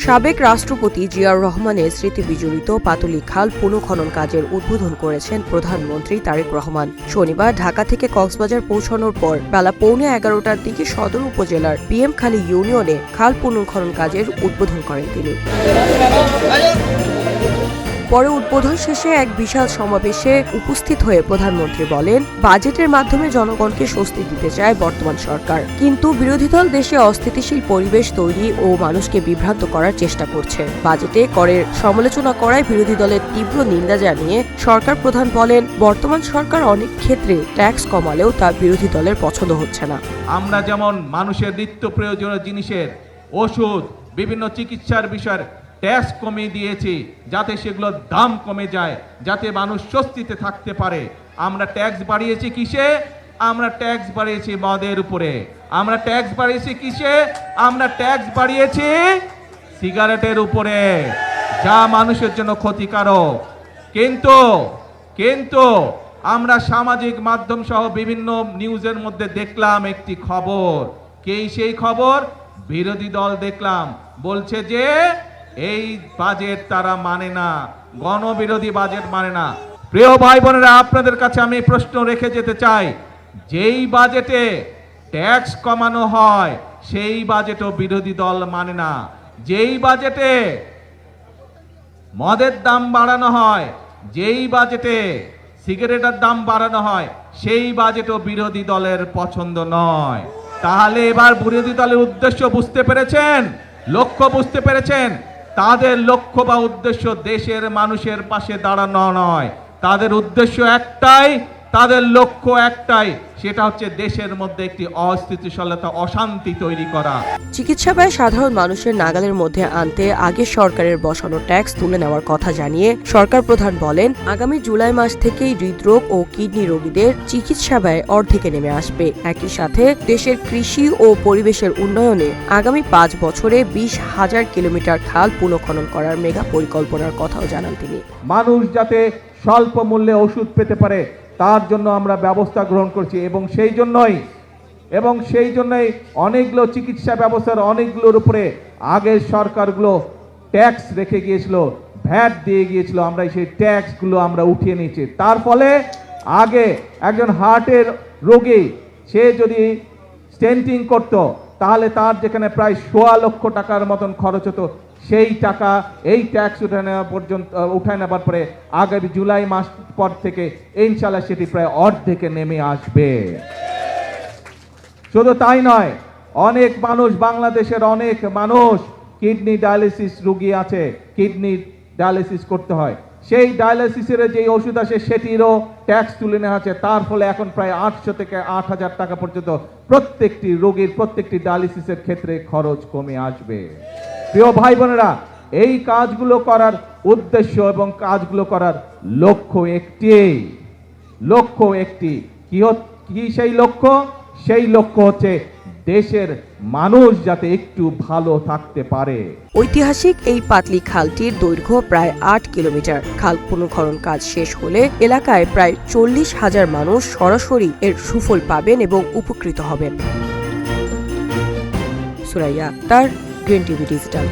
সাবেক রাষ্ট্রপতি জিয়াউর রহমানের স্মৃতি বিজড়িত পাতুলি খাল পুনঃখনন কাজের উদ্বোধন করেছেন প্রধানমন্ত্রী তারেক রহমান। শনিবার ঢাকা থেকে কক্সবাজার পৌঁছানোর পর বেলা 11:15টার দিকে সদর উপজেলার পিএমখালী ইউনিয়নে খাল পুনঃখনন কাজের উদ্বোধন করেন তিনি। পরে উদ্বোধন শেষে এক বিশাল সমাবেশে উপস্থিত হয়ে প্রধানমন্ত্রী বলেন, বাজেটের মাধ্যমে জনগণকে স্বস্তি দিতে চায় বর্তমান সরকার, কিন্তু বিরোধী দল দেশে অস্থিতিশীল পরিবেশ তৈরি ও মানুষকে বিভ্রান্ত করার চেষ্টা করছে। বাজেটে করের সমালোচনা করায় বিরোধী দলের তীব্র নিন্দা জানিয়ে সরকার প্রধান বলেন, বর্তমান সরকার অনেক ক্ষেত্রে ট্যাক্স কমালেও তা বিরোধী দলের পছন্দ হচ্ছে না। আমরা যেমন মানুষের নিত্য প্রয়োজনীয় জিনিসের ওষুধ, বিভিন্ন চিকিৎসার বিষয়ের ট্যাক্স কমিয়ে দিয়েছি, যাতে সেগুলোর দাম কমে যায়, যাতে মানুষ স্বস্তিতে থাকতে পারে। আমরা ট্যাক্স বাড়িয়েছি কিসে? আমরা ট্যাক্স বাড়িয়েছি মদের উপরে। আমরা ট্যাক্স বাড়িয়েছি কিসে? আমরা ট্যাক্স বাড়িয়েছি সিগারেটের উপরে, যা মানুষের জন্য ক্ষতিকারক। কিন্তু আমরা সামাজিক মাধ্যম সহ বিভিন্ন নিউজের মধ্যে দেখলাম একটি খবর। সেই খবর? বিরোধী দল দেখলাম বলছে যে এই বাজেট তারা মানে না, গণবিরোধী বাজেট মানে না। প্রিয় ভাই বোনেরা, আপনাদের কাছে আমি প্রশ্ন রেখে যেতে চাই, যেই বাজেটে ট্যাক্স কমানো হয় সেই বাজেটও বিরোধী দল মানে না। যেই বাজেটে মদের দাম বাড়ানো হয়, যেই বাজেটে সিগারেটের দাম বাড়ানো হয়, সেই বাজেটও বিরোধী দলের পছন্দ নয়। তাহলে এবার বিরোধী দলের উদ্দেশ্য বুঝতে পেরেছেন, লক্ষ্য বুঝতে পেরেছেন? তাদের লক্ষ্য বা উদ্দেশ্য দেশের মানুষের পাশে দাঁড়ানো নয়, তাদের উদ্দেশ্য একটাই, তাদের লক্ষ্য একটাই, সেটা হচ্ছে দেশের মধ্যে একটি অস্থিতিশীলতা, অশান্তি তৈরি করা। চিকিৎসা ব্যয় সাধারণ মানুষের নাগালের মধ্যে আনতে আগের সরকারের বসানো ট্যাক্স তুলে নেওয়ার কথা জানিয়ে সরকার প্রধান বলেন, আগামী জুলাই মাস থেকেই হৃদরোগ ও কিডনি রোগীদের চিকিৎসা ব্যয় অর্ধেকে নেমে আসবে। একই সাথে দেশের কৃষি ও পরিবেশের উন্নয়নে আগামী 5 বছরে 20,000 কিলোমিটার খাল পুনঃখনন করার মেগা পরিকল্পনার কথাও জানান তিনি। মানুষ যাতে স্বল্প মূল্যে ওষুধ পেতে পারে তার জন্য আমরা ব্যবস্থা গ্রহণ করছি, এবং সেই জন্যই অনেকগুলো চিকিৎসা ব্যবস্থার অনেকগুলোর উপরে আগের সরকারগুলো ট্যাক্স রেখে গিয়েছিল, ভ্যাট দিয়ে গিয়েছিল। আমরা সেই ট্যাক্সগুলো আমরা উঠিয়ে নিয়েছি। তার ফলে আগে একজন হার্টের রোগী সে যদি স্টেন্টিং করত, তাহলে তার যেখানে প্রায় 1.25 লক্ষ টাকার মতন খরচ হতো, সেই টাকা এই ট্যাক্স উঠায় নেবার পরে আগামী জুলাই মাস পর থেকে ইনশাআল্লাহ সেটি প্রায় অর্ধেকে নেমে আসবে। শুধু তাই নয়, অনেক মানুষ, বাংলাদেশের অনেক মানুষ কিডনি ডায়ালিসিস রোগী আছে, কিডনি ডায়ালিসিস করতে হয়, সেই ডায়ালিসিসের যে ওষুধ আছে সেটিরও ট্যাক্স তুলে নেওয়া আছে। তার ফলে এখন প্রায় 800 থেকে 8,000 টাকা পর্যন্ত প্রত্যেকটি রোগীর, প্রত্যেকটি ডায়ালিসিসের ক্ষেত্রে খরচ কমে আসবে। প্রিয় ভাই বোনেরা, এই কাজগুলো করার উদ্দেশ্য এবং কাজগুলো করার লক্ষ্য একটি। কি সেই লক্ষ্য? সেই লক্ষ্য হচ্ছে দেশের মানুষ যাতে একটু ভালো থাকতে পারে। ঐতিহাসিক এই পাতলি খালটির দৈর্ঘ্য প্রায় 8 কিলোমিটার। খাল পুনঃখনন কাজ শেষ হলে এলাকায় প্রায় 40,000 মানুষ সরাসরি এর সুফল পাবেন এবং উপকৃত হবেন। Suraiya Akhtar, green TV digital.